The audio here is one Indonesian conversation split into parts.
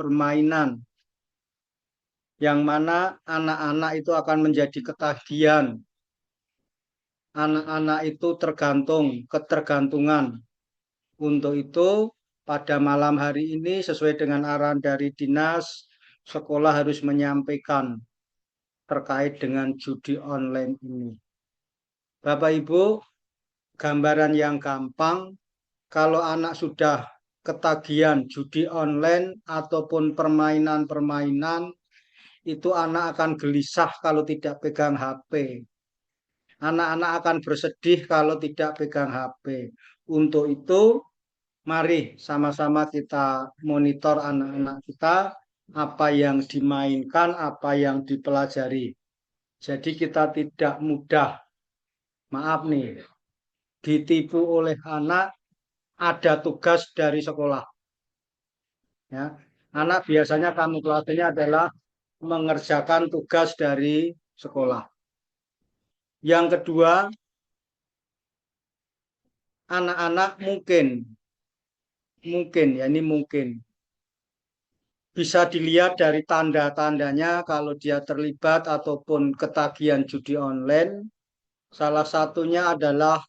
permainan, yang mana anak-anak itu akan menjadi ketagihan. Anak-anak itu ketergantungan. Untuk itu, pada malam hari ini sesuai dengan arahan dari dinas, sekolah harus menyampaikan terkait dengan judi online ini. Bapak Ibu, gambaran yang gampang, kalau anak sudah ketagihan judi online ataupun permainan-permainan, itu anak akan gelisah kalau tidak pegang HP. Anak-anak akan bersedih kalau tidak pegang HP. Untuk itu, mari sama-sama kita monitor anak-anak kita, apa yang dimainkan, apa yang dipelajari. Jadi kita tidak mudah, maaf nih, ditipu oleh anak, ada tugas dari sekolah. Ya. Anak biasanya kamuflasenya adalah mengerjakan tugas dari sekolah. Yang kedua, anak-anak mungkin ya ini mungkin bisa dilihat dari tanda-tandanya kalau dia terlibat ataupun ketagihan judi online. Salah satunya adalah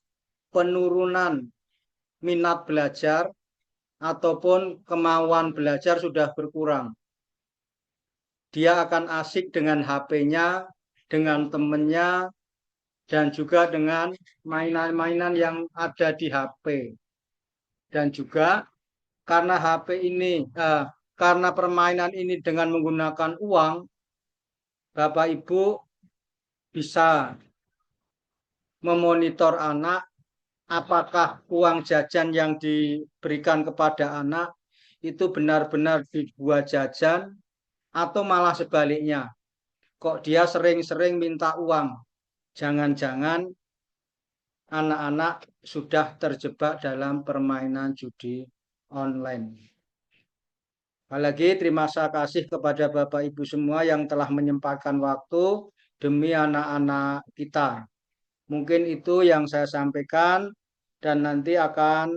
penurunan minat belajar ataupun kemauan belajar sudah berkurang. Dia akan asik dengan HP-nya, dengan temannya, dan juga dengan mainan-mainan yang ada di HP. Dan juga karena HP ini, karena permainan ini dengan menggunakan uang, Bapak Ibu bisa memonitor anak apakah uang jajan yang diberikan kepada anak itu benar-benar dibuat jajan atau malah sebaliknya. Kok dia sering-sering minta uang? Jangan-jangan anak-anak sudah terjebak dalam permainan judi online. Lagi terima kasih kepada Bapak Ibu semua yang telah menyempatkan waktu demi anak-anak kita. Mungkin itu yang saya sampaikan dan nanti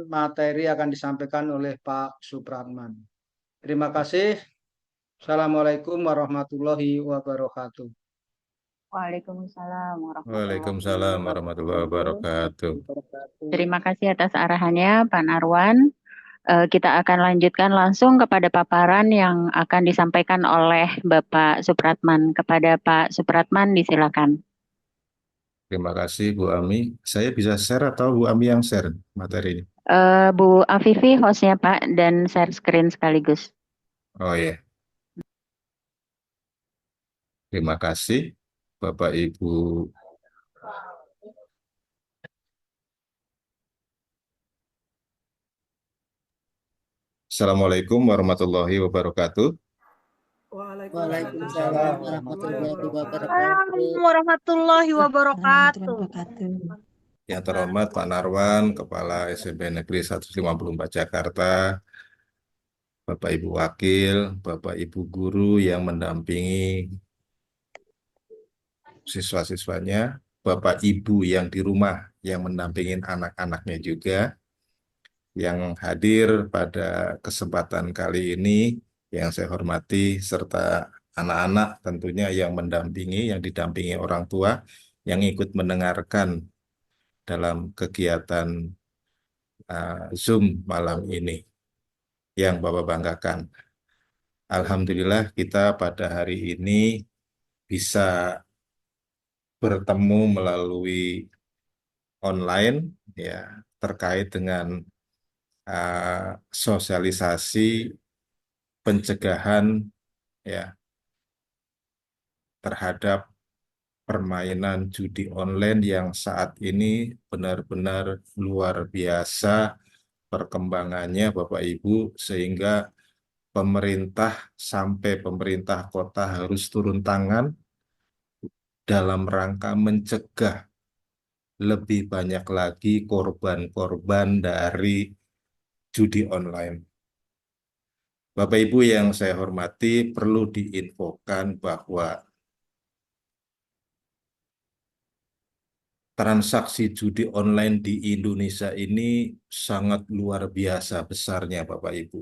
materi akan disampaikan oleh Pak Supratman. Terima kasih. Assalamualaikum warahmatullahi wabarakatuh. Waalaikumsalam warahmatullahi Waalaikumsalam warahmatullahi wabarakatuh. wabarakatuh. Terima kasih atas arahannya, Pak Narwan. Kita akan lanjutkan langsung kepada paparan yang akan disampaikan oleh Bapak Supratman. Kepada Pak Supratman, disilakan. Terima kasih Bu Ami. Saya bisa share atau Bu Ami yang share materi ini? Bu Afifi, hostnya Pak, dan share screen sekaligus. Oh ya, terima kasih Bapak Ibu. Assalamualaikum warahmatullahi wabarakatuh. Waalaikumsalam warahmatullahi wabarakatuh. Assalamualaikum warahmatullahi wabarakatuh. Yang terhormat Pak Narwan, Kepala SMP Negeri 154 Jakarta, Bapak Ibu Wakil, Bapak Ibu Guru yang mendampingi siswa-siswanya, Bapak Ibu yang di rumah yang mendampingin anak-anaknya juga, yang hadir pada kesempatan kali ini, yang saya hormati, serta anak-anak tentunya yang didampingi orang tua, yang ikut mendengarkan dalam kegiatan Zoom malam ini, yang Bapak banggakan. Alhamdulillah kita pada hari ini bisa bertemu melalui online ya terkait dengan sosialisasi pencegahan ya terhadap permainan judi online yang saat ini benar-benar luar biasa perkembangannya Bapak Ibu, sehingga pemerintah sampai pemerintah kota harus turun tangan dalam rangka mencegah lebih banyak lagi korban-korban dari judi online. Bapak Ibu yang saya hormati, perlu diinfokan bahwa transaksi judi online di Indonesia ini sangat luar biasa besarnya, Bapak Ibu.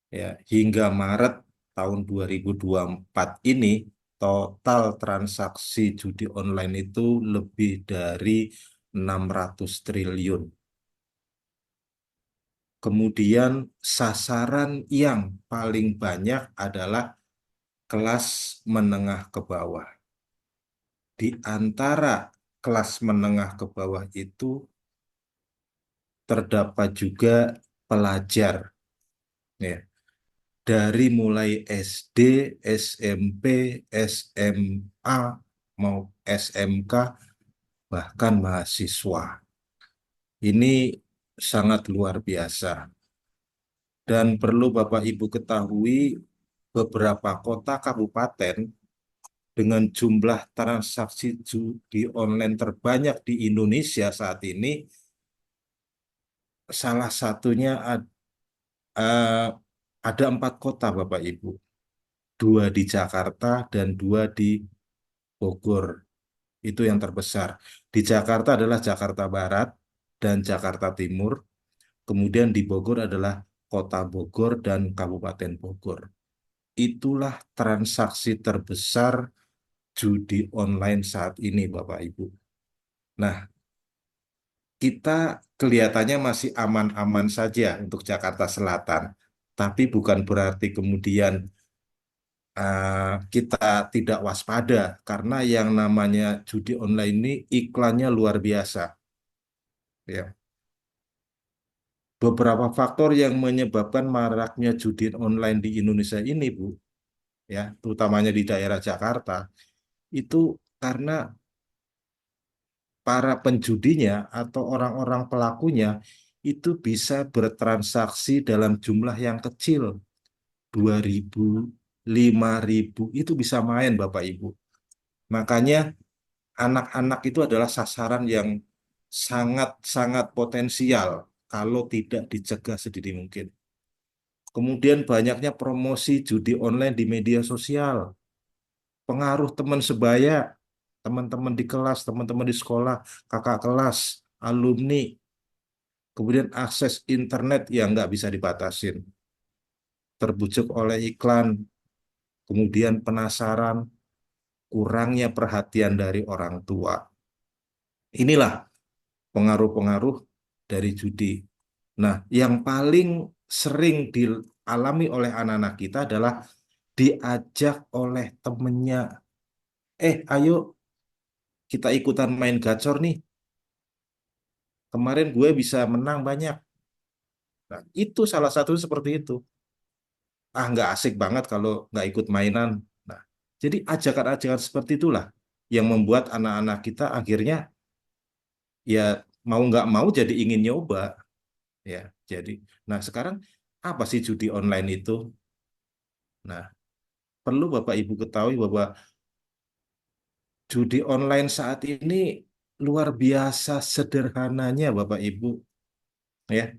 ya, hingga Maret tahun 2024 ini total transaksi judi online itu lebih dari 600 triliun. Kemudian sasaran yang paling banyak adalah kelas menengah ke bawah. Di antara kelas menengah ke bawah itu terdapat juga pelajar, ya, dari mulai SD, SMP, SMA, mau SMK, bahkan mahasiswa. Ini sangat luar biasa. Dan perlu Bapak Ibu ketahui, beberapa kota kabupaten dengan jumlah transaksi judi online terbanyak di Indonesia saat ini, salah satunya eh, ada 4 kota Bapak Ibu. 2 di Jakarta dan 2 di Bogor. Itu yang terbesar. Di Jakarta adalah Jakarta Barat dan Jakarta Timur. Kemudian di Bogor adalah Kota Bogor dan Kabupaten Bogor. Itulah transaksi terbesar judi online saat ini, Bapak Ibu. Nah, kita kelihatannya masih aman-aman saja untuk Jakarta Selatan. Tapi bukan berarti kemudian kita tidak waspada, karena yang namanya judi online ini iklannya luar biasa. Ya. Beberapa faktor yang menyebabkan maraknya judi online di Indonesia ini, Bu, ya, terutamanya di daerah Jakarta, itu karena para penjudinya atau orang-orang pelakunya itu bisa bertransaksi dalam jumlah yang kecil, 2.000, 5.000, itu bisa main, Bapak Ibu. Makanya anak-anak itu adalah sasaran yang sangat-sangat potensial kalau tidak dicegah sedini mungkin. Kemudian banyaknya promosi judi online di media sosial, pengaruh teman sebaya, teman-teman di kelas, teman-teman di sekolah, kakak kelas, alumni, kemudian akses internet yang nggak bisa dibatasin, terbujuk oleh iklan, kemudian penasaran, kurangnya perhatian dari orang tua. Inilah pengaruh-pengaruh dari judi. Nah, yang paling sering dialami oleh anak-anak kita adalah diajak oleh temennya, ayo kita ikutan main gacor nih. Kemarin gue bisa menang banyak. Nah, itu salah satu seperti itu. Nggak asik banget kalau nggak ikut mainan. Nah, jadi ajakan-ajakan seperti itulah yang membuat anak-anak kita akhirnya ya mau nggak mau jadi ingin nyoba. Ya, jadi, nah sekarang apa sih judi online itu? Nah, perlu Bapak Ibu ketahui bahwa judi online saat ini luar biasa sederhananya, Bapak Ibu. Ya,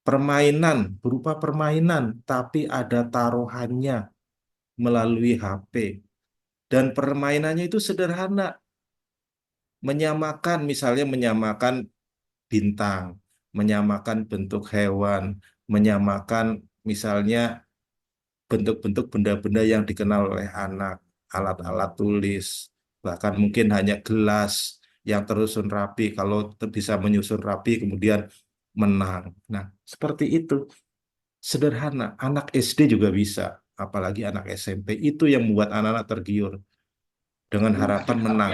permainan berupa permainan, tapi ada taruhannya melalui HP. Dan permainannya itu sederhana, menyamakan, misalnya menyamakan bintang, menyamakan bentuk hewan, menyamakan misalnya bentuk-bentuk benda-benda yang dikenal oleh anak, alat-alat tulis, bahkan mungkin hanya gelas yang tersusun rapi. Kalau bisa menyusun rapi, kemudian menang. Nah, seperti itu. Sederhana. Anak SD juga bisa, apalagi anak SMP. Itu yang membuat anak-anak tergiur dengan harapan menang.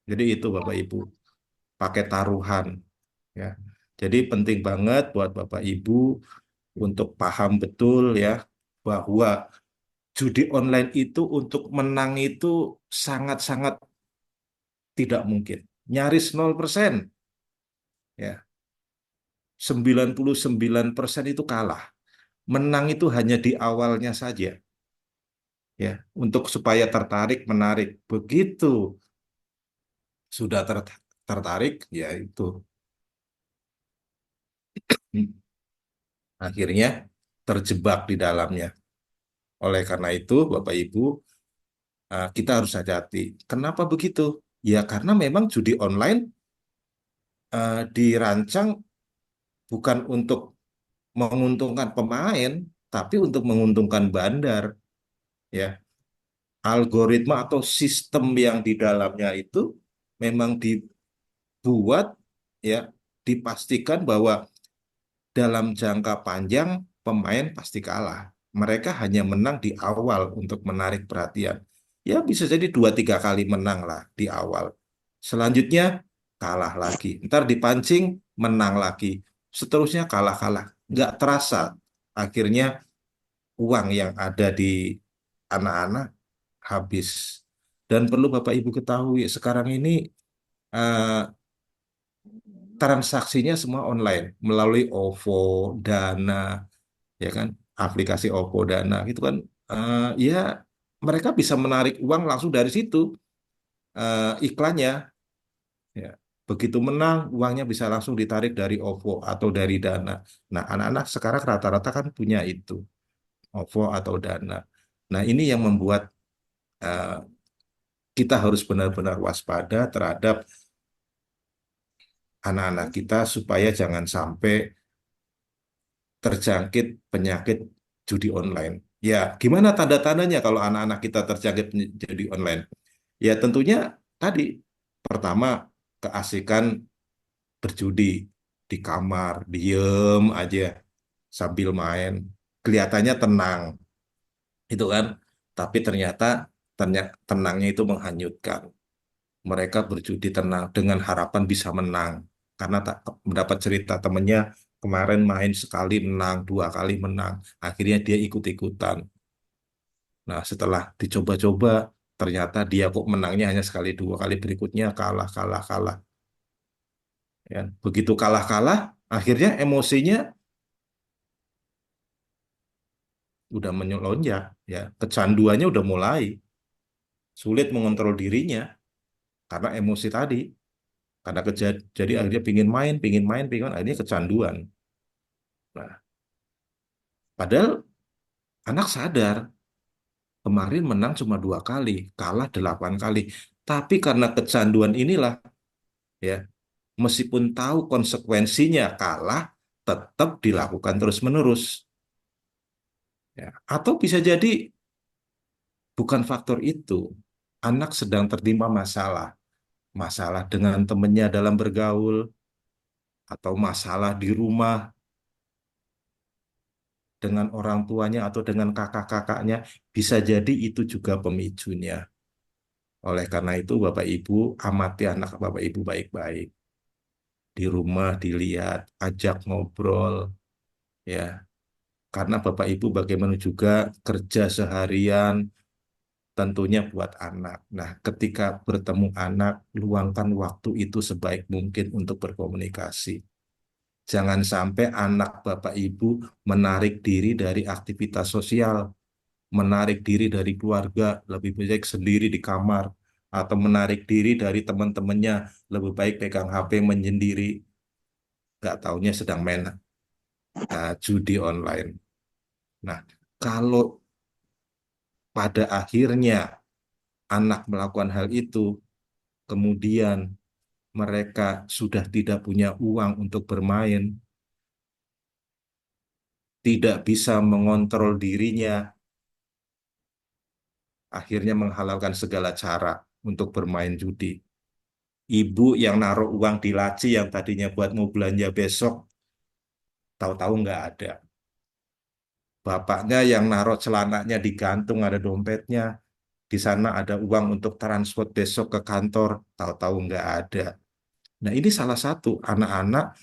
Jadi itu Bapak Ibu, pakai taruhan. Ya. Jadi penting banget buat Bapak Ibu untuk paham betul ya bahwa judi online itu untuk menang itu sangat-sangat tidak mungkin. Nyaris 0%. Ya. 99% itu kalah. Menang itu hanya di awalnya saja. Ya, untuk supaya tertarik, menarik. Begitu sudah tertarik, ya itu. Akhirnya terjebak di dalamnya. Oleh karena itu, Bapak Ibu, kita harus hati-hati. Kenapa begitu? Ya karena memang judi online dirancang bukan untuk menguntungkan pemain, tapi untuk menguntungkan bandar, ya. Algoritma atau sistem yang di dalamnya itu memang dibuat, ya, dipastikan bahwa dalam jangka panjang pemain pasti kalah. Mereka hanya menang di awal untuk menarik perhatian. Ya bisa jadi 2-3 kali menang lah di awal. Selanjutnya kalah lagi. Ntar dipancing menang lagi. Seterusnya kalah-kalah. Nggak terasa. Akhirnya uang yang ada di anak-anak habis. Dan perlu Bapak Ibu ketahui, sekarang ini eh, transaksinya semua online melalui OVO, Dana, ya kan, aplikasi OVO, Dana gitu kan, ya mereka bisa menarik uang langsung dari situ, iklannya, ya. Begitu menang, uangnya bisa langsung ditarik dari OVO atau dari Dana. Nah, anak-anak sekarang rata-rata kan punya itu, OVO atau Dana. Nah, ini yang membuat eh, kita harus benar-benar waspada terhadap anak-anak kita supaya jangan sampai terjangkit penyakit judi online. Ya, gimana tanda-tandanya kalau anak-anak kita terjangkit judi online? Ya, tentunya tadi pertama keasikan berjudi di kamar, diem aja sambil main, kelihatannya tenang, itu kan. Tapi ternyata tenangnya itu menghanyutkan. Mereka berjudi tenang dengan harapan bisa menang. Karena tak mendapat cerita temennya kemarin main sekali menang, 2 kali menang. Akhirnya dia ikut-ikutan. Nah, setelah dicoba-coba, ternyata dia kok menangnya hanya sekali 2 kali, berikutnya kalah, kalah, kalah. Ya, begitu kalah-kalah, akhirnya emosinya udah melonjak, ya, kecanduannya udah mulai, sulit mengontrol dirinya karena emosi tadi. Karena jadi akhirnya pingin main, pingin, akhirnya kecanduan. Nah, padahal anak sadar kemarin menang cuma 2 kali, kalah 8 kali. Tapi karena kecanduan inilah, ya, meskipun tahu konsekuensinya kalah, tetap dilakukan terus-menerus. Ya. Atau bisa jadi bukan faktor itu, anak sedang tertimpa masalah, masalah dengan temannya dalam bergaul, atau masalah di rumah dengan orang tuanya atau dengan kakak-kakaknya, bisa jadi itu juga pemicunya. Oleh karena itu, Bapak Ibu amati anak Bapak Ibu baik-baik. Di rumah dilihat, ajak ngobrol, ya. Karena Bapak Ibu bagaimana juga kerja seharian tentunya buat anak. Nah, ketika bertemu anak, luangkan waktu itu sebaik mungkin untuk berkomunikasi. Jangan sampai anak Bapak Ibu menarik diri dari aktivitas sosial, menarik diri dari keluarga, lebih baik sendiri di kamar, atau menarik diri dari teman-temannya, lebih baik pegang HP menyendiri, nggak taunya sedang main judi online. Nah, kalau pada akhirnya anak melakukan hal itu, kemudian mereka sudah tidak punya uang untuk bermain, tidak bisa mengontrol dirinya, akhirnya menghalalkan segala cara untuk bermain judi. Ibu yang naruh uang di laci yang tadinya buat mau belanja besok, tahu-tahu nggak ada. Bapaknya yang naruh celananya digantung, ada dompetnya, di sana ada uang untuk transport besok ke kantor, tahu-tahu nggak ada. Nah, ini salah satu anak-anak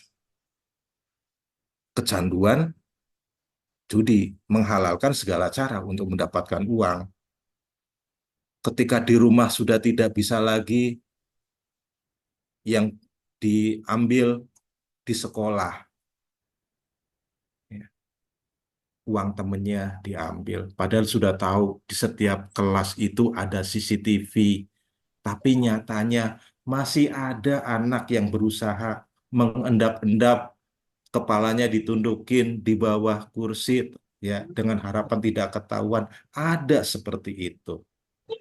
kecanduan judi, menghalalkan segala cara untuk mendapatkan uang. Ketika di rumah sudah tidak bisa lagi, yang diambil di sekolah, ya, uang temennya diambil. Padahal sudah tahu di setiap kelas itu ada CCTV, tapi nyatanya masih ada anak yang berusaha mengendap-endap, kepalanya ditundukin di bawah kursi, ya, dengan harapan tidak ketahuan. Ada seperti itu.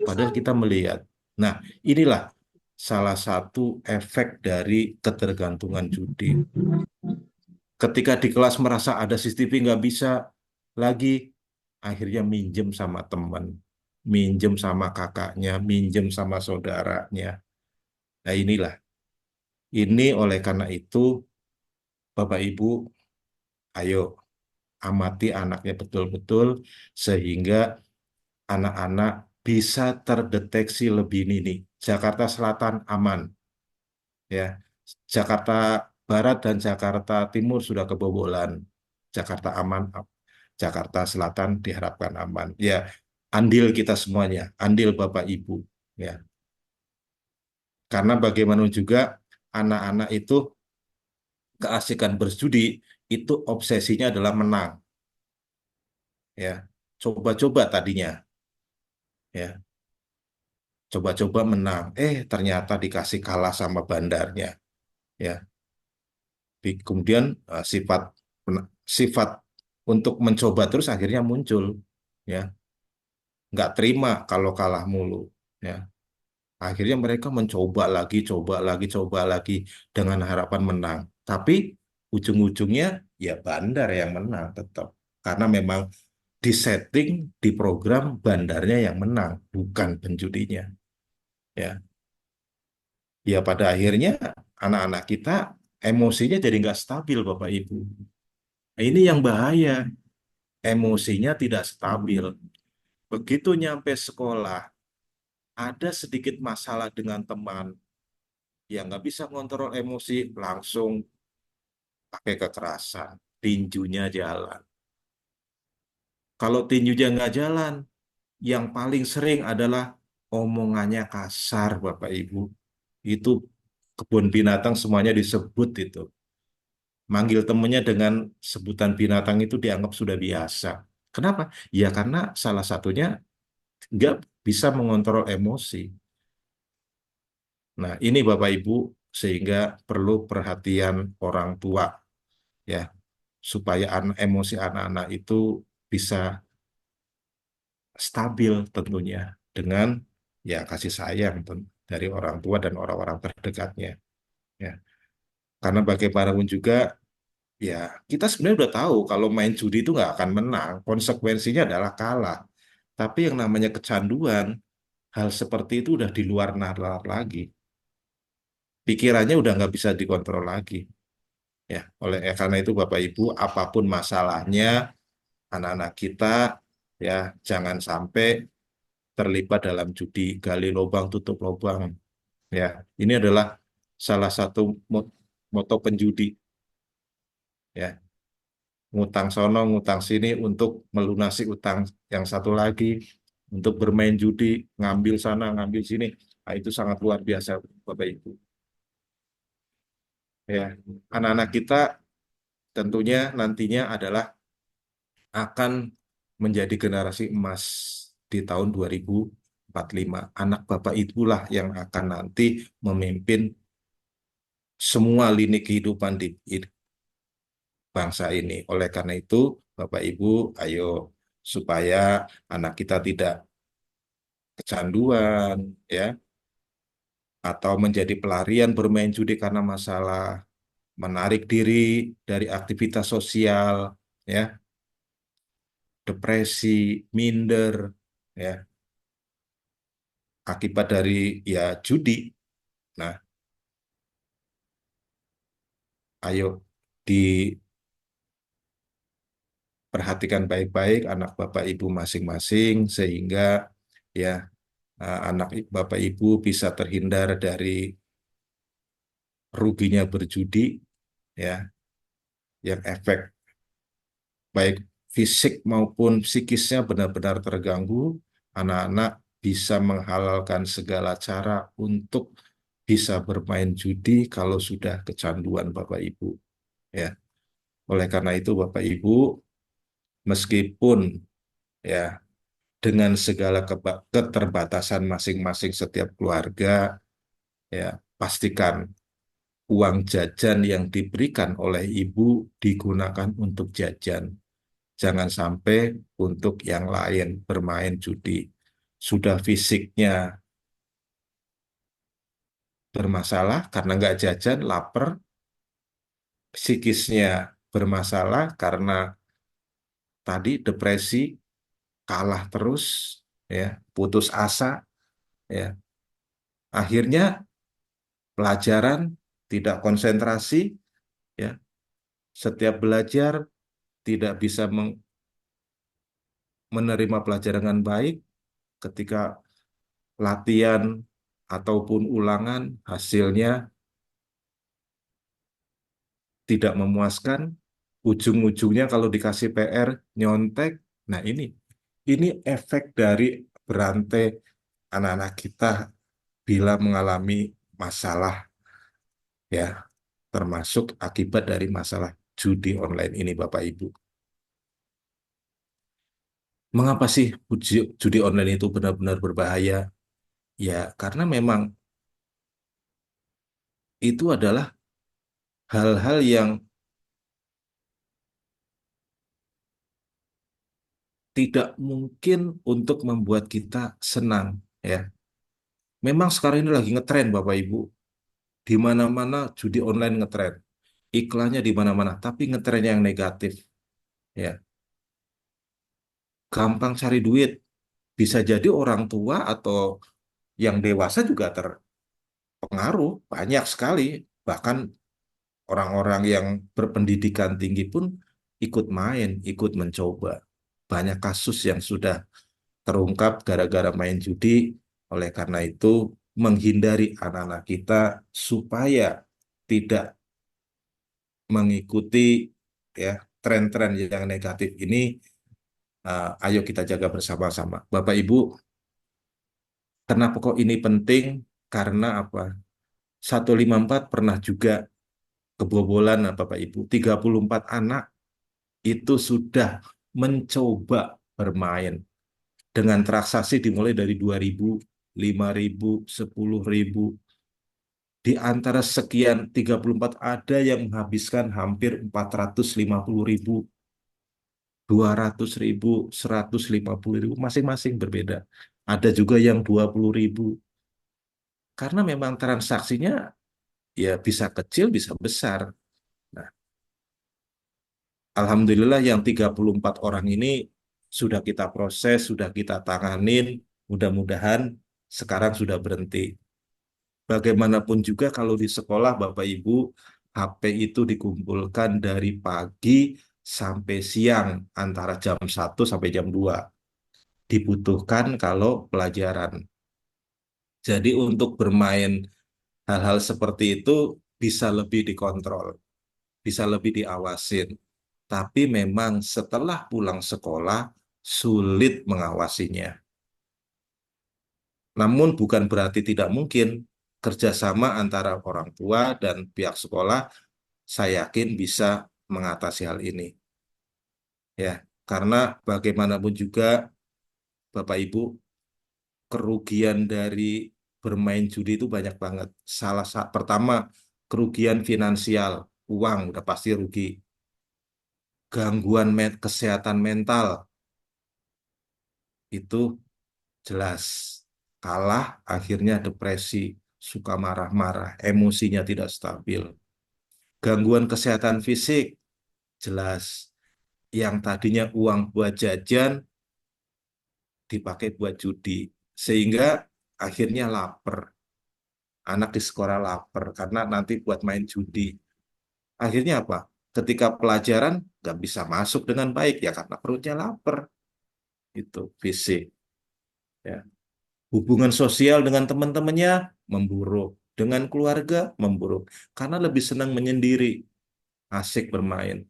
Padahal kita melihat. Nah, inilah salah satu efek dari ketergantungan judi. Ketika di kelas merasa ada CCTV nggak bisa lagi, akhirnya minjem sama teman, minjem sama kakaknya, minjem sama saudaranya. Nah inilah, ini oleh karena itu Bapak Ibu, ayo amati anaknya betul-betul sehingga anak-anak bisa terdeteksi lebih dini. Jakarta Selatan aman, ya. Jakarta Barat dan Jakarta Timur sudah kebobolan. Jakarta aman, Jakarta Selatan diharapkan aman. Ya, andil kita semuanya, andil Bapak Ibu, ya. Karena bagaimana juga anak-anak itu keasikan berjudi itu obsesinya adalah menang, ya. Coba-coba tadinya, ya. Coba-coba menang, ternyata dikasih kalah sama bandarnya, ya. Kemudian sifat untuk mencoba terus akhirnya muncul, ya. Nggak terima kalau kalah mulu, ya. Akhirnya mereka mencoba lagi, coba lagi dengan harapan menang. Tapi ujung-ujungnya ya bandar yang menang tetap, karena memang disetting di program bandarnya yang menang, bukan penjudinya, ya. Ya pada akhirnya anak-anak kita emosinya jadi nggak stabil, Bapak Ibu. Nah, ini yang bahaya, emosinya tidak stabil. Begitu nyampe sekolah, ada sedikit masalah dengan teman yang nggak bisa ngontrol emosi, langsung pakai kekerasan, tinjunya jalan. Kalau tinjunya nggak jalan, yang paling sering adalah omongannya kasar, Bapak Ibu. Itu kebun binatang semuanya disebut itu. Manggil temennya dengan sebutan binatang itu dianggap sudah biasa. Kenapa? Ya karena salah satunya nggak bisa mengontrol emosi. Nah, ini Bapak Ibu sehingga perlu perhatian orang tua, ya, supaya emosi anak-anak itu bisa stabil tentunya dengan ya kasih sayang dari orang tua dan orang-orang terdekatnya, ya. Karena bagaimanapun juga ya kita sebenarnya udah tahu kalau main judi itu nggak akan menang, konsekuensinya adalah kalah. Tapi yang namanya kecanduan, hal seperti itu udah di luar nalar lagi. Pikirannya udah nggak bisa dikontrol lagi. Ya, karena itu Bapak Ibu, apapun masalahnya, anak-anak kita ya jangan sampai terlibat dalam judi, gali lubang tutup lubang. Ya, ini adalah salah satu moto penjudi. Ya, ngutang sono, ngutang sini untuk melunasi utang yang satu lagi, untuk bermain judi, ngambil sana, ngambil sini. Nah, itu sangat luar biasa, Bapak Ibu. Ya, anak-anak kita tentunya nantinya adalah akan menjadi generasi emas di tahun 2045. Anak Bapak itulah yang akan nanti memimpin semua lini kehidupan di bangsa ini. Oleh karena itu, Bapak Ibu, ayo supaya anak kita tidak kecanduan, ya, atau menjadi pelarian bermain judi karena masalah, menarik diri dari aktivitas sosial, ya, depresi, minder, ya, akibat dari ya judi. Nah, ayo diperhatikan baik-baik anak Bapak Ibu masing-masing sehingga ya anak Bapak Ibu bisa terhindar dari ruginya berjudi, ya, yang efek baik fisik maupun psikisnya benar-benar terganggu. Anak-anak bisa menghalalkan segala cara untuk bisa bermain judi kalau sudah kecanduan Bapak Ibu, ya. Oleh karena itu Bapak Ibu, meskipun ya dengan segala keterbatasan masing-masing setiap keluarga, ya pastikan uang jajan yang diberikan oleh ibu digunakan untuk jajan. Jangan sampai untuk yang lain bermain judi. Sudah fisiknya bermasalah karena nggak jajan, lapar, psikisnya bermasalah karena tadi depresi, kalah terus, ya, putus asa, ya. Akhirnya pelajaran tidak konsentrasi, ya. Setiap belajar tidak bisa menerima pelajaran dengan baik ketika latihan ataupun ulangan hasilnya tidak memuaskan, ujung-ujungnya kalau dikasih PR nyontek. Nah, ini efek dari berantai anak-anak kita bila mengalami masalah, ya, termasuk akibat dari masalah judi online ini, Bapak Ibu. Mengapa sih judi online itu benar-benar berbahaya? Ya, karena memang itu adalah hal-hal yang tidak mungkin untuk membuat kita senang, ya. Memang sekarang ini lagi ngetren, Bapak Ibu. Di mana-mana judi online ngetren. Iklannya di mana-mana, tapi ngetrennya yang negatif, ya. Gampang cari duit. Bisa jadi orang tua atau yang dewasa juga terpengaruh, banyak sekali. Bahkan orang-orang yang berpendidikan tinggi pun ikut main, ikut mencoba. Banyak kasus yang sudah terungkap gara-gara main judi. Oleh karena itu, menghindari anak-anak kita supaya tidak mengikuti, ya, tren-tren yang negatif ini, ayo kita jaga bersama-sama. Bapak Ibu, kenapa kok ini penting? Karena apa? 154 pernah juga kebobolan, Bapak Ibu. 34 anak itu sudah mencoba bermain dengan transaksi dimulai dari 2.000, 5.000, 10.000. Di antara sekian 34 ada yang menghabiskan hampir 450.000, 200.000, 150.000, masing-masing berbeda. Ada juga yang 20.000. Karena memang transaksinya ya bisa kecil, bisa besar. Nah, Alhamdulillah yang 34 orang ini sudah kita proses, sudah kita tanganin, mudah-mudahan sekarang sudah berhenti. Bagaimanapun juga kalau di sekolah Bapak Ibu, HP itu dikumpulkan dari pagi sampai siang antara jam 1 sampai jam 2. Dibutuhkan kalau pelajaran. Jadi untuk bermain hal-hal seperti itu bisa lebih dikontrol, bisa lebih diawasin. Tapi memang setelah pulang sekolah sulit mengawasinya. Namun bukan berarti tidak mungkin kerjasama antara orang tua dan pihak sekolah, saya yakin bisa mengatasi hal ini. Ya, karena bagaimanapun juga Bapak Ibu, kerugian dari bermain judi itu banyak banget. Pertama, kerugian finansial, uang udah pasti rugi. Gangguan kesehatan mental itu jelas. Kalah, akhirnya depresi, suka marah-marah, emosinya tidak stabil. Gangguan kesehatan fisik, jelas. Yang tadinya uang buat jajan, dipakai buat judi. Sehingga akhirnya lapar. Anak di sekolah lapar karena nanti buat main judi. Akhirnya apa? Ketika pelajaran nggak bisa masuk dengan baik ya karena perutnya lapar. Itu fisik. Ya. Hubungan sosial dengan teman-temannya memburuk. Dengan keluarga memburuk. Karena lebih senang menyendiri. Asik bermain.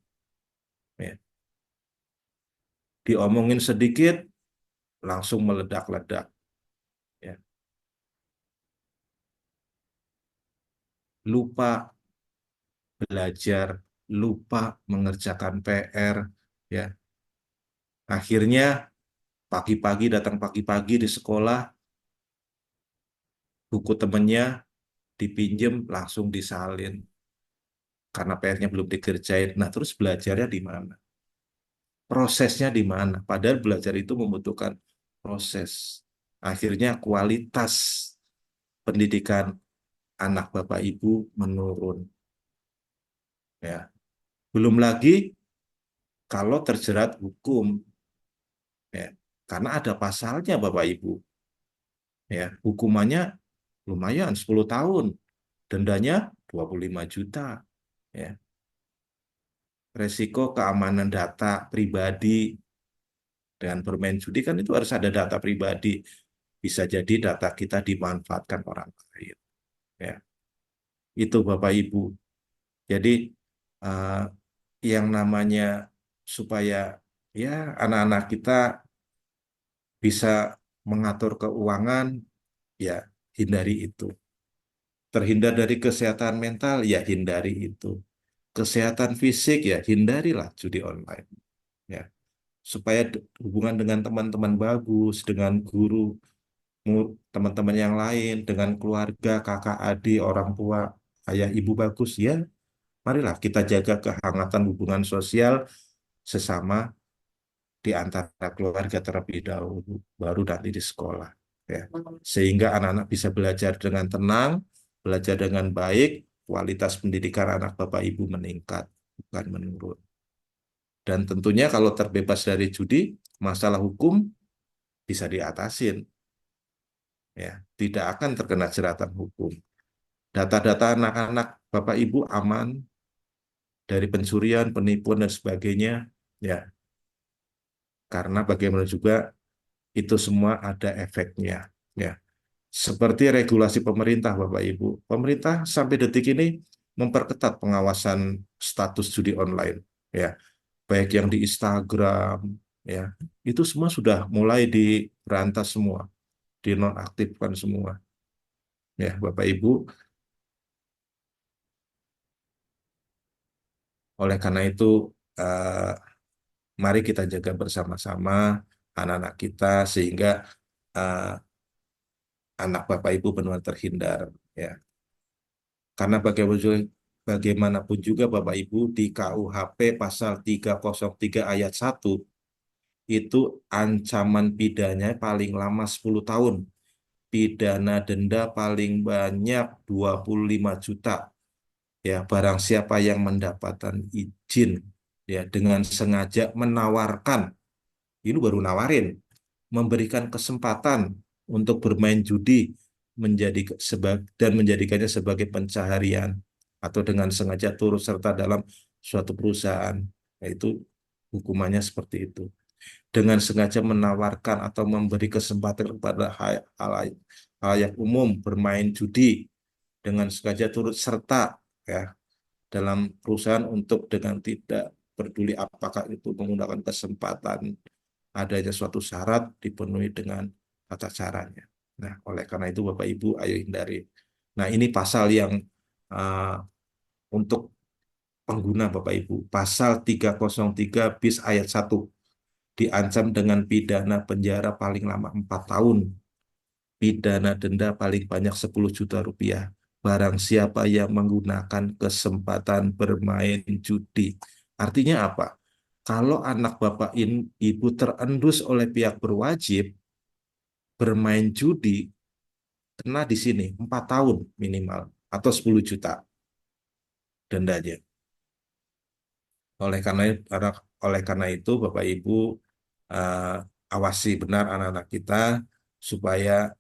Ya. Diomongin sedikit, langsung meledak-ledak. Ya. Lupa belajar, lupa mengerjakan PR. Ya. Akhirnya pagi-pagi datang pagi-pagi di sekolah, buku temennya dipinjem langsung disalin karena PR-nya belum dikerjain. Nah, terus belajarnya di mana? Prosesnya di mana? Padahal belajar itu membutuhkan proses. Akhirnya kualitas pendidikan anak Bapak Ibu menurun. Ya. Belum lagi kalau terjerat hukum, ya, karena ada pasalnya Bapak Ibu, ya, hukumannya lumayan 10 tahun, dendanya 25 juta, ya. Resiko keamanan data pribadi dengan bermain judi kan itu harus ada data pribadi, bisa jadi data kita dimanfaatkan orang lain, ya. Itu Bapak Ibu. Jadi eh, yang namanya supaya ya anak-anak kita bisa mengatur keuangan, ya hindari itu. Terhindar dari kesehatan mental, ya hindari itu. Kesehatan fisik, ya hindarilah judi online. Ya, supaya hubungan dengan teman-teman bagus, dengan guru, teman-teman yang lain, dengan keluarga, kakak, adik, orang tua, ayah, ibu bagus, ya. Marilah kita jaga kehangatan hubungan sosial sesama di antara keluarga terlebih dahulu, baru nanti di sekolah. Ya. Sehingga anak-anak bisa belajar dengan tenang, belajar dengan baik, kualitas pendidikan anak Bapak Ibu meningkat, bukan menurun. Dan tentunya kalau terbebas dari judi, masalah hukum bisa diatasin. Ya, tidak akan terkena jeratan hukum. Data-data anak-anak Bapak Ibu aman dari pencurian, penipuan dan sebagainya, ya. Karena bagaimana juga itu semua ada efeknya, ya. Seperti regulasi pemerintah, Bapak Ibu. Pemerintah sampai detik ini memperketat pengawasan status judi online, ya. Baik yang di Instagram, ya. Itu semua sudah mulai diberantas semua, dinonaktifkan semua. Ya, Bapak Ibu, oleh karena itu eh, mari kita jaga bersama-sama anak-anak kita sehingga eh, anak Bapak Ibu benar-benar terhindar, ya. Karena bagaimanapun juga Bapak Ibu di KUHP pasal 303 ayat 1 itu ancaman pidananya paling lama 10 tahun. Pidana denda paling banyak 25 juta. Ya, barang siapa yang mendapatkan izin ya dengan sengaja menawarkan, ini baru nawarin, memberikan kesempatan untuk bermain judi dan menjadikannya sebagai pencaharian atau dengan sengaja turut serta dalam suatu perusahaan, yaitu hukumannya seperti itu. Dengan sengaja menawarkan atau memberi kesempatan kepada halayak umum bermain judi dengan sengaja turut serta, ya, dalam perusahaan untuk dengan tidak peduli apakah itu menggunakan kesempatan adanya suatu syarat dipenuhi dengan tata caranya. Nah, oleh karena itu Bapak Ibu, ayo hindari. Nah, ini pasal yang uh, untuk pengguna Bapak Ibu. Pasal 303 bis ayat 1 diancam dengan pidana penjara paling lama 4 tahun. Pidana denda paling banyak 10 juta rupiah. Barang siapa yang menggunakan kesempatan bermain judi. Artinya apa? Kalau anak Bapak Ibu terendus oleh pihak berwajib bermain judi, kena di sini 4 tahun minimal atau 10 juta dendanya. Oleh karena oleh karena itu Bapak Ibu awasi benar anak-anak kita supaya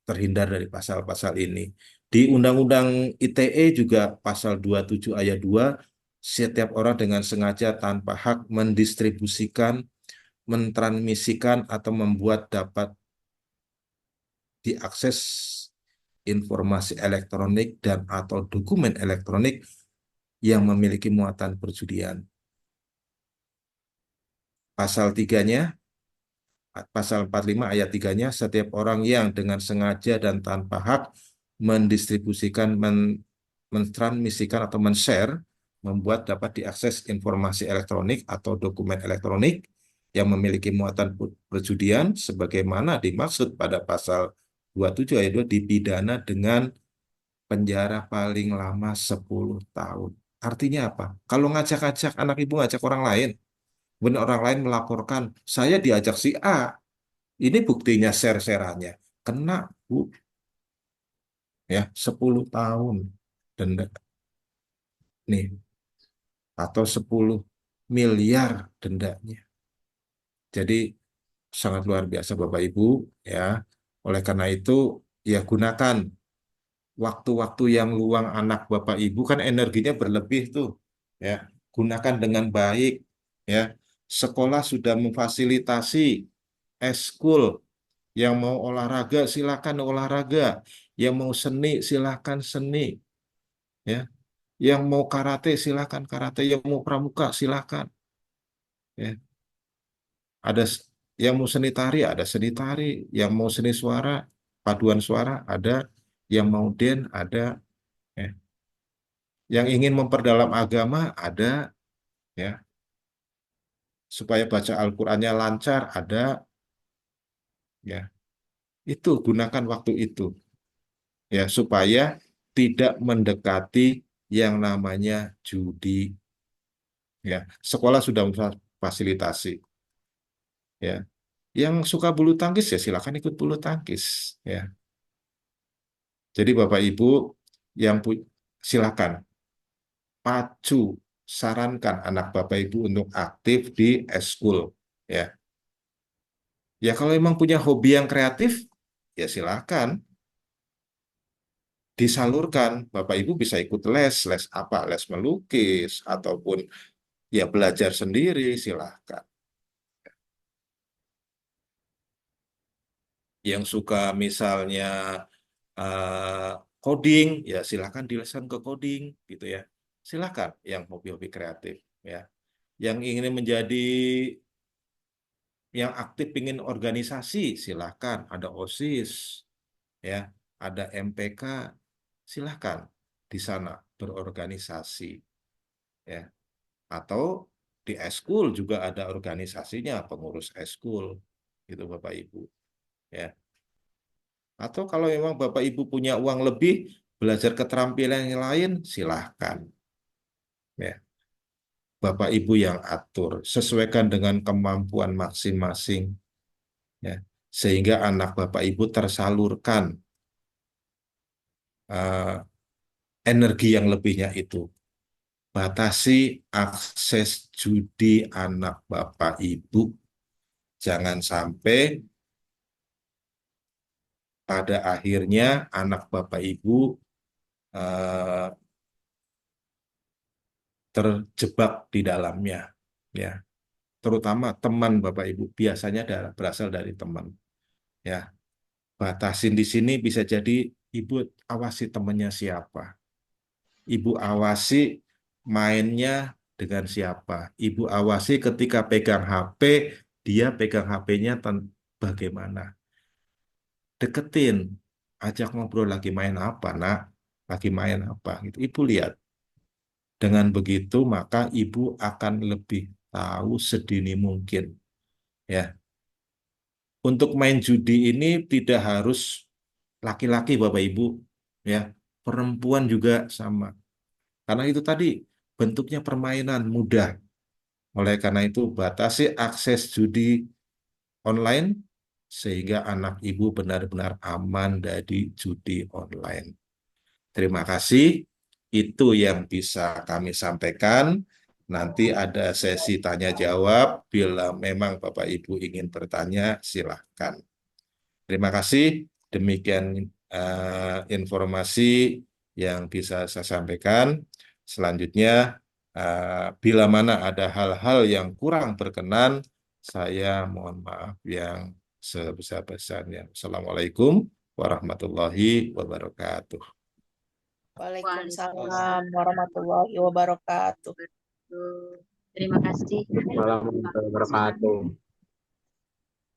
terhindar dari pasal-pasal ini. Di Undang-Undang ITE juga pasal 27 ayat 2, setiap orang dengan sengaja tanpa hak mendistribusikan, mentransmisikan atau membuat dapat diakses informasi elektronik dan atau dokumen elektronik yang memiliki muatan perjudian. Pasal 3-nya, pasal 45 ayat 3-nya, setiap orang yang dengan sengaja dan tanpa hak mendistribusikan, mentransmisikan atau men-share, membuat dapat diakses informasi elektronik atau dokumen elektronik yang memiliki muatan perjudian sebagaimana dimaksud pada pasal 27 ayat 2 dipidana dengan penjara paling lama 10 tahun. Artinya apa? Kalau ngajak-ngajak anak ibu ngajak orang lain, kemudian orang lain melaporkan, saya diajak si A, ini buktinya share-sharannya. Kena, Bu, ya 10 tahun denda. Nih, atau 10 miliar dendanya. Jadi sangat luar biasa Bapak Ibu ya. Oleh karena itu ya gunakan waktu-waktu yang luang anak Bapak Ibu, kan energinya berlebih tuh ya. Gunakan dengan baik ya. Sekolah sudah memfasilitasi eskul, yang mau olahraga silakan olahraga, yang mau seni silakan seni ya. Yang mau karate silakan karate, yang mau pramuka silakan ya. Ada yang mau seni tari, ada seni tari, yang mau seni suara, paduan suara ada, yang mau ada, ya. Yang ingin memperdalam agama ada, ya, supaya baca Al-Qur'annya lancar ada, ya. Itu gunakan waktu itu, ya, supaya tidak mendekati yang namanya judi, ya. Sekolah sudah memfasilitasi, ya. Yang suka bulu tangkis ya silakan ikut bulu tangkis, ya. Jadi Bapak Ibu yang silakan pacu, sarankan anak Bapak Ibu untuk aktif di eskul ya. Ya kalau memang punya hobi yang kreatif ya silakan disalurkan. Bapak Ibu bisa ikut les, les apa? Les melukis ataupun ya belajar sendiri silakan. Yang suka misalnya uh, coding ya silakan dileskan ke coding gitu ya. Silakan yang hobi-hobi kreatif ya. Yang ingin menjadi yang aktif ingin organisasi silakan, ada OSIS ya, ada MPK, silakan di sana berorganisasi ya. Atau di eskul juga ada organisasinya, pengurus eskul gitu Bapak Ibu ya. Atau kalau memang Bapak Ibu punya uang lebih belajar keterampilan yang lain silahkan ya. Bapak Ibu yang atur sesuaikan dengan kemampuan masing-masing ya, sehingga anak Bapak Ibu tersalurkan energi yang lebihnya itu. Batasi akses judi anak Bapak Ibu. Jangan sampai pada akhirnya anak Bapak Ibu eh, terjebak di dalamnya ya. Terutama teman Bapak Ibu biasanya berasal dari teman ya. Batasin di sini bisa jadi Ibu awasi temannya siapa. Ibu awasi mainnya dengan siapa. Ibu awasi ketika pegang HP, dia pegang HP-nya bagaimana. Deketin, ajak ngobrol lagi main apa, nak? Lagi main apa? Gitu. Ibu lihat. Dengan begitu maka ibu akan lebih tahu sedini mungkin. Ya, untuk main judi ini tidak harus laki-laki Bapak Ibu, ya, perempuan juga sama. Karena itu tadi bentuknya permainan mudah. Oleh karena itu batasi akses judi online sehingga anak ibu benar-benar aman dari judi online. Terima kasih. Itu yang bisa kami sampaikan. Nanti ada sesi tanya jawab. Bila memang Bapak Ibu ingin bertanya, silahkan. Terima kasih. Demikian informasi yang bisa saya sampaikan. Selanjutnya, bila mana ada hal-hal yang kurang berkenan, saya mohon maaf yang sebesar-besarnya. Assalamualaikum warahmatullahi wabarakatuh. Waalaikumsalam warahmatullahi wabarakatuh. Terima kasih. Warahmatullahi wabarakatuh.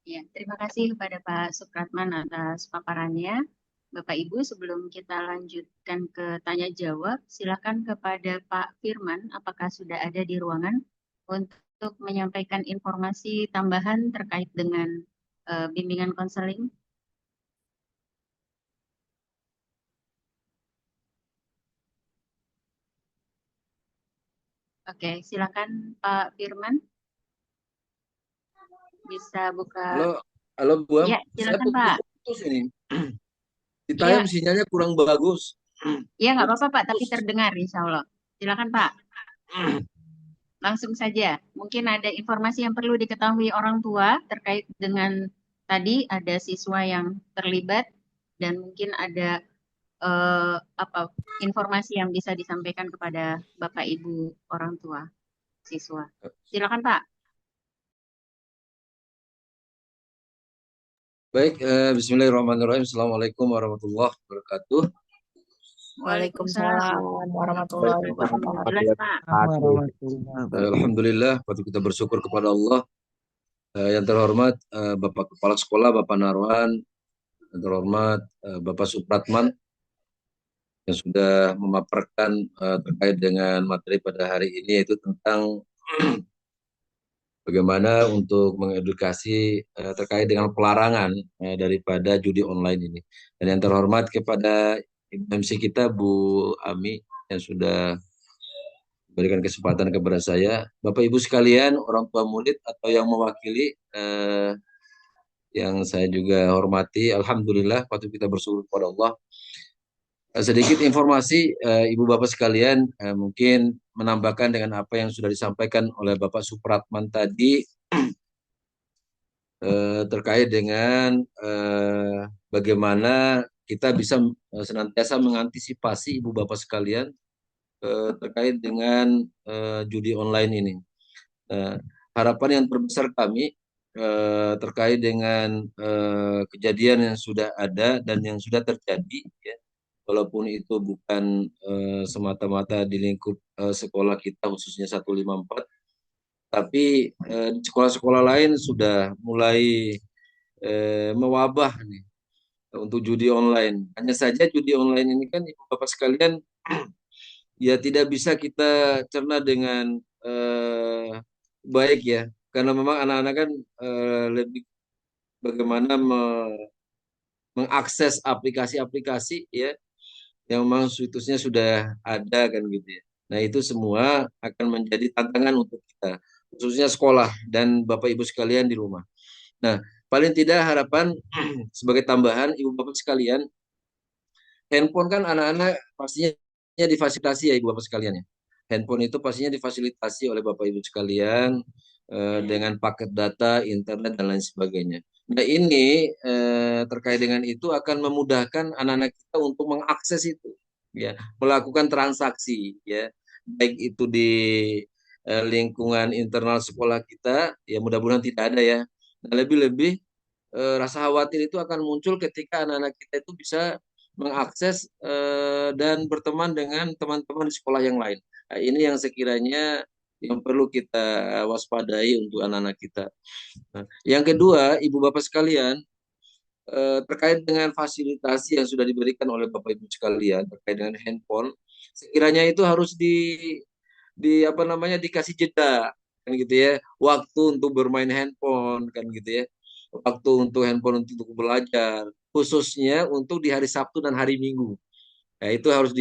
Ya, terima kasih kepada Pak Supratman atas paparannya. Bapak Ibu, sebelum kita lanjutkan ke tanya jawab, silakan kepada Pak Firman, apakah sudah ada di ruangan untuk menyampaikan informasi tambahan terkait dengan bimbingan konseling? Oke, silakan Pak Firman. Bisa buka. Halo Bu. Ya, silakan Pak. Putus ini. Ditanya Ya. sinyalnya kurang bagus. Ya, nggak apa-apa Pak, tapi terdengar insya Allah. Silakan Pak. langsung saja. Mungkin ada informasi yang perlu diketahui orang tua terkait dengan tadi ada siswa yang terlibat dan mungkin ada informasi yang bisa disampaikan kepada Bapak Ibu orang tua siswa. Silakan Pak. Baik, Bismillahirrahmanirrahim. Assalamualaikum warahmatullahi wabarakatuh. Waalaikumsalam warahmatullahi wabarakatuh. Jelas Pak. Alhamdulillah, patut kita bersyukur kepada Allah. Yang terhormat Bapak Kepala Sekolah, Bapak Narwan, yang terhormat Bapak Supratman, yang sudah memaparkan terkait dengan materi pada hari ini, yaitu tentang bagaimana untuk mengedukasi terkait dengan pelarangan daripada judi online ini. Dan yang terhormat kepada MC kita Bu Ami yang sudah berikan kesempatan kepada saya. Bapak Ibu sekalian, orang tua murid atau yang mewakili yang saya juga hormati, alhamdulillah patut kita bersyukur kepada Allah. Sedikit informasi Ibu Bapak sekalian, mungkin menambahkan dengan apa yang sudah disampaikan oleh Bapak Supratman tadi terkait dengan bagaimana kita bisa senantiasa mengantisipasi Ibu Bapak sekalian terkait dengan judi online ini. Harapan yang terbesar kami terkait dengan kejadian yang sudah ada dan yang sudah terjadi, ya, walaupun itu bukan semata-mata di lingkup sekolah kita khususnya 154, tapi di sekolah-sekolah lain sudah mulai mewabah nih untuk judi online. Hanya saja judi online ini kan Ibu Bapak sekalian ya tidak bisa kita cerna dengan baik ya, karena memang anak-anak kan lebih bagaimana mengakses aplikasi-aplikasi ya yang memang situsnya sudah ada kan gitu ya. Nah itu semua akan menjadi tantangan untuk kita khususnya sekolah dan Bapak Ibu sekalian di rumah. Nah paling tidak harapan sebagai tambahan Ibu Bapak sekalian, handphone kan anak-anak pastinya difasilitasi ya Ibu Bapak sekalian ya. Handphone itu pastinya difasilitasi oleh Bapak Ibu sekalian dengan paket data, internet dan lain sebagainya. Nah ini terkait dengan itu akan memudahkan anak-anak kita untuk mengakses itu, ya, melakukan transaksi, ya, baik itu di lingkungan internal sekolah kita, ya mudah-mudahan tidak ada ya. Nah lebih-lebih rasa khawatir itu akan muncul ketika anak-anak kita itu bisa mengakses dan berteman dengan teman-teman di sekolah yang lain. Nah, ini yang sekiranya yang perlu kita waspadai untuk anak-anak kita. Nah, yang kedua, Ibu Bapak sekalian, terkait dengan fasilitasi yang sudah diberikan oleh Bapak Ibu sekalian terkait dengan handphone, sekiranya itu harus di apa namanya dikasih jeda kan gitu ya, waktu untuk bermain handphone kan gitu ya, waktu untuk handphone untuk belajar, khususnya untuk di hari Sabtu dan hari Minggu. Nah, itu harus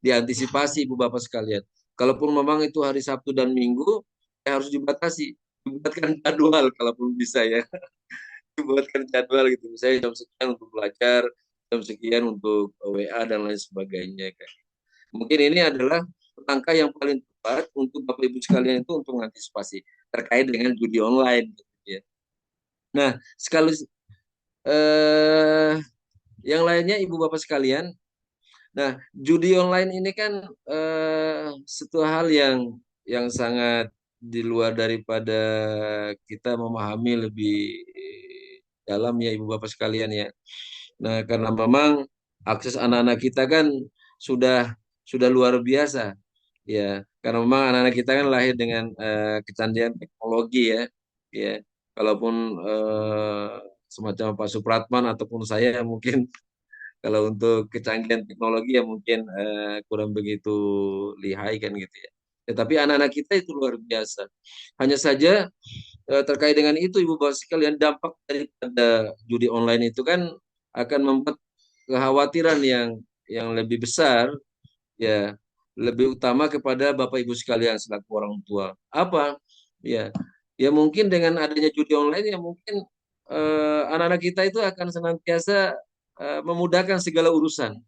diantisipasi Ibu Bapak sekalian. Kalaupun memang itu hari Sabtu dan Minggu, ya harus dibatasi, dibuatkan jadwal kalaupun bisa ya, dibuatkan jadwal gitu. Misalnya jam sekian untuk belajar, jam sekian untuk WA dan lain sebagainya. Kan. Mungkin ini adalah langkah yang paling tepat untuk Bapak Ibu sekalian itu untuk mengantisipasi terkait dengan judi online. Gitu ya. Nah, sekali yang lainnya Ibu Bapak sekalian, nah judi online ini kan satu hal yang sangat di luar daripada kita memahami lebih dalam ya Ibu Bapak sekalian ya. Nah karena memang akses anak-anak kita kan sudah luar biasa ya. Karena memang anak-anak kita kan lahir dengan kecanggihan teknologi ya. Ya, kalaupun semacam Pak Supratman ataupun saya mungkin kalau untuk kecanggihan teknologi ya mungkin kurang begitu lihai kan gitu ya. Tetapi anak-anak kita itu luar biasa. Hanya saja terkait dengan itu Ibu Bapak sekalian, dampak daripada judi online itu kan akan membuat kekhawatiran yang lebih besar ya, lebih utama kepada Bapak Ibu sekalian selaku orang tua. Apa? Ya, ya mungkin dengan adanya judi online ya mungkin anak-anak kita itu akan senantiasa memudahkan segala urusan.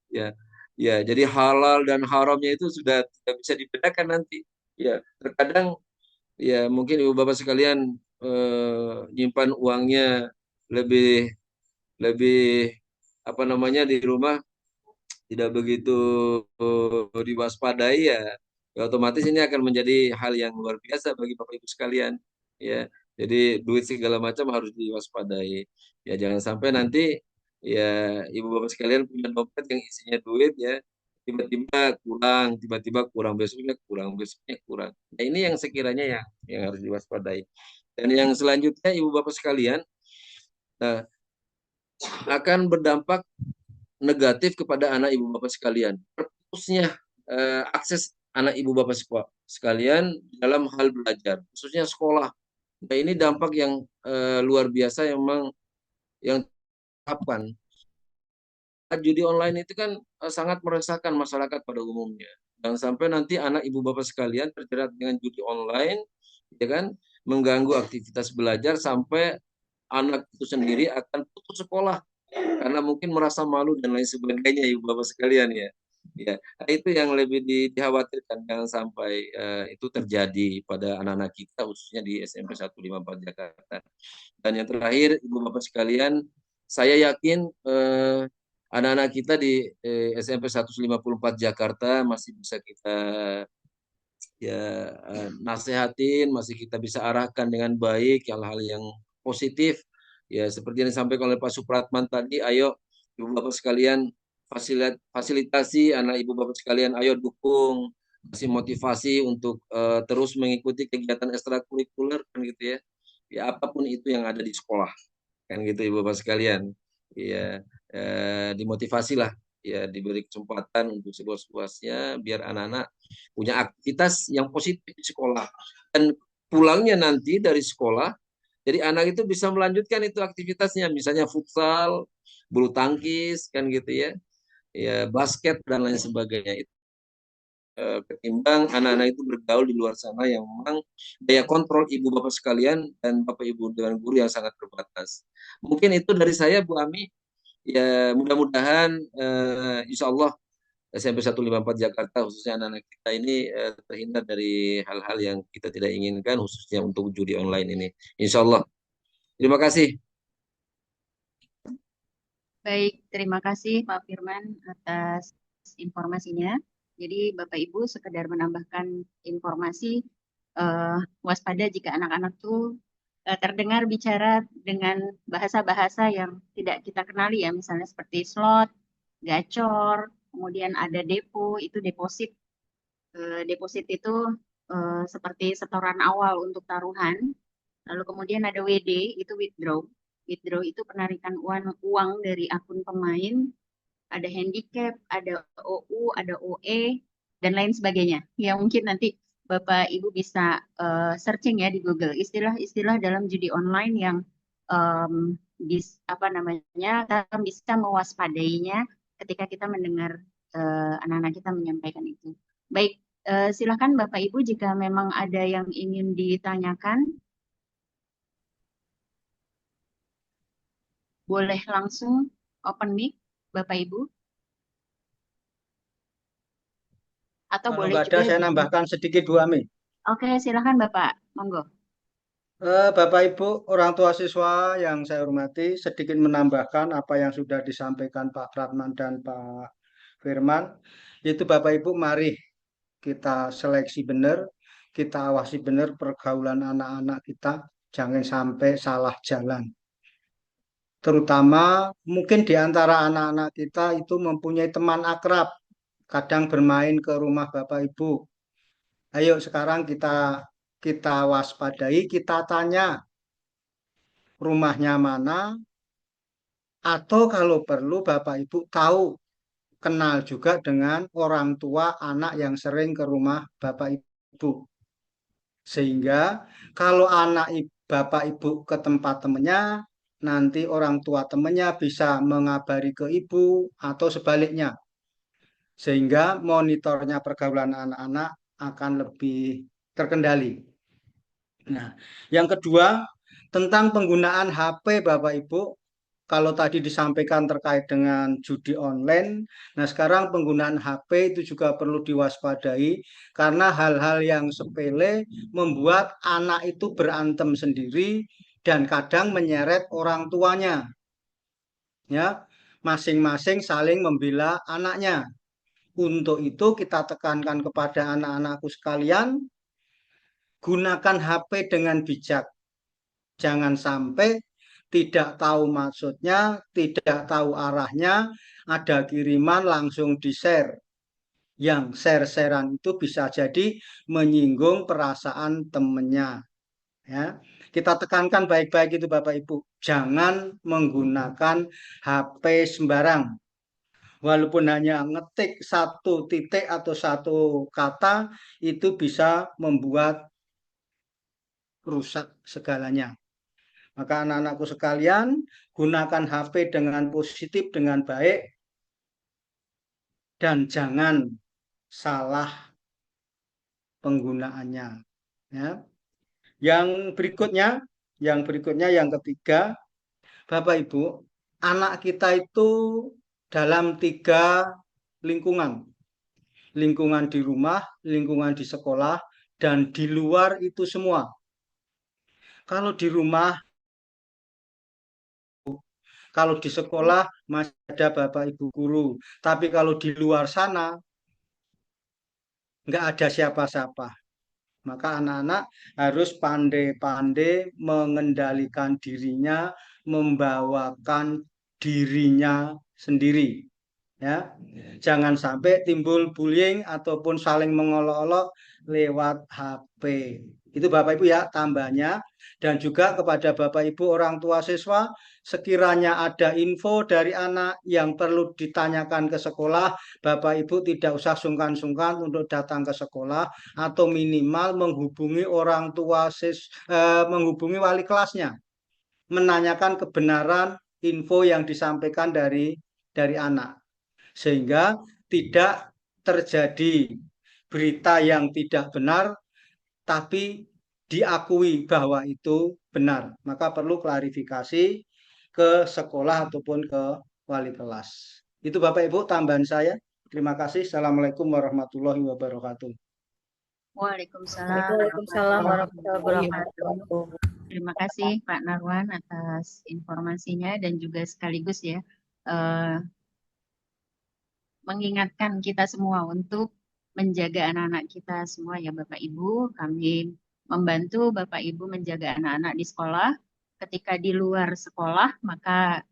Ya, ya. Jadi halal dan haramnya itu sudah tidak bisa dibedakan nanti. Ya, terkadang ya mungkin ibu bapak sekalian nyimpan uangnya lebih lebih apa namanya di rumah tidak begitu diwaspadai ya, ya otomatis ini akan menjadi hal yang luar biasa bagi bapak ibu sekalian ya. Jadi duit segala macam harus diwaspadai ya, jangan sampai nanti ya ibu bapak sekalian punya dompet yang isinya duit ya, tiba-tiba kurang, besoknya kurang. Nah, ini yang sekiranya yang harus diwaspadai. Dan yang selanjutnya ibu bapak sekalian, nah, akan berdampak negatif kepada anak ibu bapak sekalian. Terputusnya akses anak ibu bapak sekalian dalam hal belajar, khususnya sekolah. Nah, ini dampak yang luar biasa yang memang yang kapan judi online itu kan sangat meresahkan masyarakat pada umumnya. Jangan sampai nanti anak ibu bapak sekalian terjerat dengan judi online, ya kan, mengganggu aktivitas belajar sampai anak itu sendiri akan putus sekolah karena mungkin merasa malu dan lain sebagainya ibu bapak sekalian ya. Ya, itu yang lebih dikhawatirkan jangan sampai itu terjadi pada anak-anak kita khususnya di SMP 154 Jakarta. Dan yang terakhir ibu bapak sekalian, saya yakin anak-anak kita di SMP 154 Jakarta masih bisa kita ya nasehatin, masih kita bisa arahkan dengan baik hal-hal yang positif. Ya seperti yang disampaikan oleh Pak Supratman tadi, ayo ibu bapak sekalian fasilitasi anak ibu bapak sekalian, ayo dukung, kasih motivasi untuk terus mengikuti kegiatan ekstrakurikuler kan gitu ya. Ya apapun itu yang ada di sekolah kan gitu ibu bapak sekalian. Ya dimotivasi lah, ya diberi kesempatan untuk seluas-luasnya biar anak-anak punya aktivitas yang positif di sekolah, dan pulangnya nanti dari sekolah jadi anak itu bisa melanjutkan itu aktivitasnya, misalnya futsal, bulu tangkis kan gitu ya, ya basket dan lain sebagainya. Itu ketimbang anak-anak itu bergaul di luar sana yang memang daya kontrol ibu bapak sekalian dan bapak ibu dan guru yang sangat terbatas. Mungkin itu dari saya Bu Ami. Ya mudah-mudahan insya Allah SMP 154 Jakarta khususnya anak-anak kita ini terhindar dari hal-hal yang kita tidak inginkan khususnya untuk judi online ini. Insya Allah. Terima kasih. Baik, terima kasih Pak Firman atas informasinya. Jadi Bapak Ibu sekedar menambahkan informasi waspada jika anak-anak tuh terdengar bicara dengan bahasa-bahasa yang tidak kita kenali ya, misalnya seperti slot, gacor, kemudian ada depo, itu deposit. Deposit itu seperti setoran awal untuk taruhan. Lalu kemudian ada WD, itu withdraw. Withdraw itu penarikan uang dari akun pemain, ada handicap, ada OU, ada OE, dan lain sebagainya. Ya mungkin nanti Bapak Ibu bisa searching ya di Google istilah-istilah dalam judi online yang apa namanya, kita bisa mewaspadainya ketika kita mendengar anak-anak kita menyampaikan itu. Baik, silakan Bapak Ibu jika memang ada yang ingin ditanyakan, boleh langsung open mic Bapak Ibu. Atau Kalau boleh nggak ada, juga saya nambahkan sedikit Bu Ami. Oke, silakan Bapak. Monggo. Bapak Ibu, orang tua siswa yang saya hormati, sedikit menambahkan apa yang sudah disampaikan Pak Pratman dan Pak Firman. Itu Bapak Ibu, mari kita seleksi benar, kita awasi benar pergaulan anak-anak kita, jangan sampai salah jalan. Terutama mungkin di antara anak-anak kita itu mempunyai teman akrab, kadang bermain ke rumah Bapak Ibu. Ayo sekarang kita waspadai, kita tanya rumahnya mana, atau kalau perlu Bapak Ibu tahu, kenal juga dengan orang tua anak yang sering ke rumah Bapak Ibu. Sehingga kalau Bapak Ibu ke tempat temannya, nanti orang tua temannya bisa mengabari ke ibu atau sebaliknya. Sehingga monitornya pergaulan anak-anak akan lebih terkendali. Nah, yang kedua, tentang penggunaan HP Bapak Ibu, kalau tadi disampaikan terkait dengan judi online, nah sekarang penggunaan HP itu juga perlu diwaspadai karena hal-hal yang sepele membuat anak itu berantem sendiri dan kadang menyeret orang tuanya, ya, masing-masing saling membela anaknya. Untuk itu kita tekankan kepada anak-anakku sekalian, gunakan HP dengan bijak. Jangan sampai tidak tahu maksudnya, tidak tahu arahnya, ada kiriman langsung di-share. Yang share-sharean itu bisa jadi menyinggung perasaan temannya. Ya. Kita tekankan baik-baik itu Bapak Ibu. Jangan menggunakan HP sembarang. Walaupun hanya ngetik satu titik atau satu kata, itu bisa membuat rusak segalanya. Maka anak-anakku sekalian, gunakan HP dengan positif, dengan baik, dan jangan salah penggunaannya. Ya. Yang berikutnya, yang ketiga, Bapak Ibu, anak kita itu dalam 3 lingkungan. Lingkungan di rumah, lingkungan di sekolah, dan di luar itu semua. Kalau di rumah, kalau di sekolah masih ada Bapak Ibu guru. Tapi kalau di luar sana, nggak ada siapa-siapa. Maka anak-anak harus pandai-pandai mengendalikan dirinya, membawakan dirinya sendiri. Ya, jangan sampai timbul bullying ataupun saling mengolok-olok lewat HP. Itu Bapak Ibu ya tambahnya. Dan juga kepada Bapak Ibu orang tua siswa, sekiranya ada info dari anak yang perlu ditanyakan ke sekolah, Bapak Ibu tidak usah sungkan-sungkan untuk datang ke sekolah atau minimal menghubungi orang tua menghubungi wali kelasnya, menanyakan kebenaran info yang disampaikan dari anak, sehingga tidak terjadi berita yang tidak benar tapi diakui bahwa itu benar. Maka perlu klarifikasi ke sekolah ataupun ke wali kelas. Itu Bapak Ibu tambahan saya. Terima kasih. Assalamualaikum warahmatullahi wabarakatuh. Waalaikumsalam Waalaikumsalam warahmatullahi warahmatullahi wabarakatuh. wabarakatuh. Terima kasih Pak Narwan atas informasinya dan juga sekaligus ya mengingatkan kita semua untuk menjaga anak-anak kita semua ya Bapak Ibu. Kami membantu Bapak Ibu menjaga anak-anak di sekolah. Ketika di luar sekolah, maka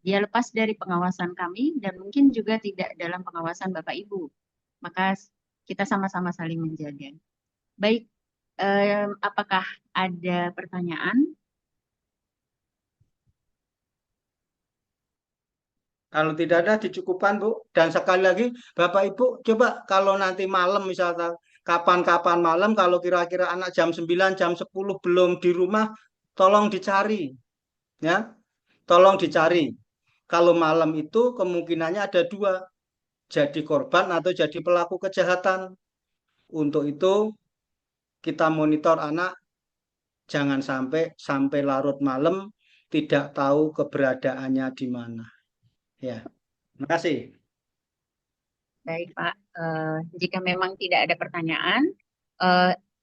dia lepas dari pengawasan kami dan mungkin juga tidak dalam pengawasan Bapak Ibu. Maka kita sama-sama saling menjaga. Baik, apakah ada pertanyaan? Kalau tidak ada dicukupkan Bu. Dan sekali lagi Bapak Ibu coba kalau nanti malam misalnya kapan-kapan malam kalau kira-kira anak jam 9, jam 10 belum di rumah, tolong dicari. Ya, tolong dicari. Kalau malam itu kemungkinannya ada 2, jadi korban atau jadi pelaku kejahatan. Untuk itu kita monitor anak, jangan sampai larut malam tidak tahu keberadaannya di mana. Ya, terima kasih. Baik Pak, jika memang tidak ada pertanyaan,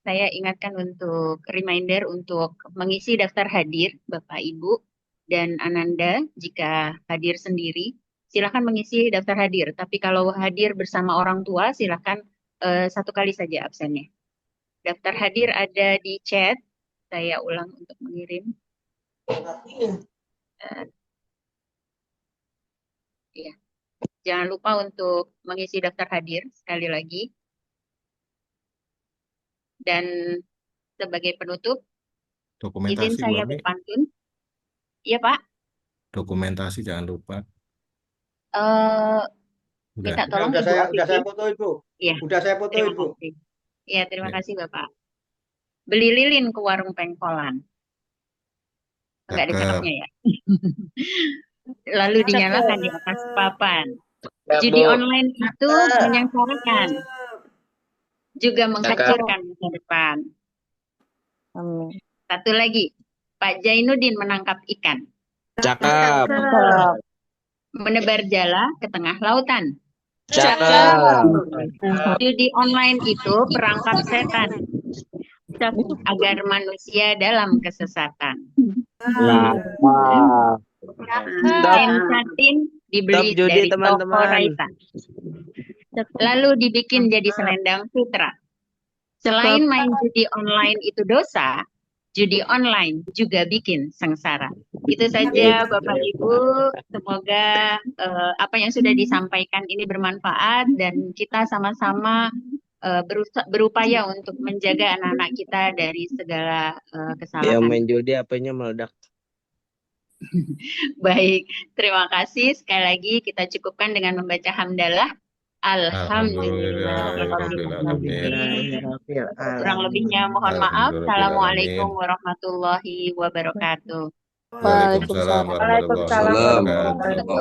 saya ingatkan untuk reminder untuk mengisi daftar hadir Bapak Ibu dan Ananda jika hadir sendiri. Silakan mengisi daftar hadir, tapi kalau hadir bersama orang tua silakan 1 kali saja absennya. Daftar hadir ada di chat, saya ulang untuk mengirim. Ya. Jangan lupa untuk mengisi daftar hadir sekali lagi. Dan sebagai penutup, izin Dokumentasi Bu saya Ami, berpantun. Iya Pak, dokumentasi jangan lupa. minta Udah. tolong Udah Ibu saya Afifi. fotoin Bu. Iya, Udah saya fotoin terima Bu. kasih. Iya, terima Ya. kasih Bapak. Beli lilin ke warung pengkolan. Enggak ada Cakep. cakepnya ya. Lalu dinyalakan di atas papan. Ya, Judi Bu. online itu menyengsarakan, juga menghancurkan masa depan. Amin. Satu lagi, Pak Jainuddin menangkap ikan. Cakep. Menebar jala ke tengah lautan. Cakep. Judi online itu perangkap setan agar manusia dalam kesesatan. Cakep. Kain satin dibeli Judi, dari toko teman-teman. Raisa. Lalu dibikin jadi selendang sutra. Selain main judi online itu dosa, judi online juga bikin sengsara. Itu saja Bapak Ibu, semoga apa yang sudah disampaikan ini bermanfaat dan kita sama-sama berupaya untuk menjaga anak-anak kita dari segala Yang kesalahan. main judi apanya meledak. Baik, terima kasih. Sekali lagi kita cukupkan dengan membaca hamdalah. Alhamdulillah. Kurang lebihnya mohon maaf. Assalamualaikum warahmatullahi wabarakatuh. Waalaikumsalam warahmatullahi wabarakatuh.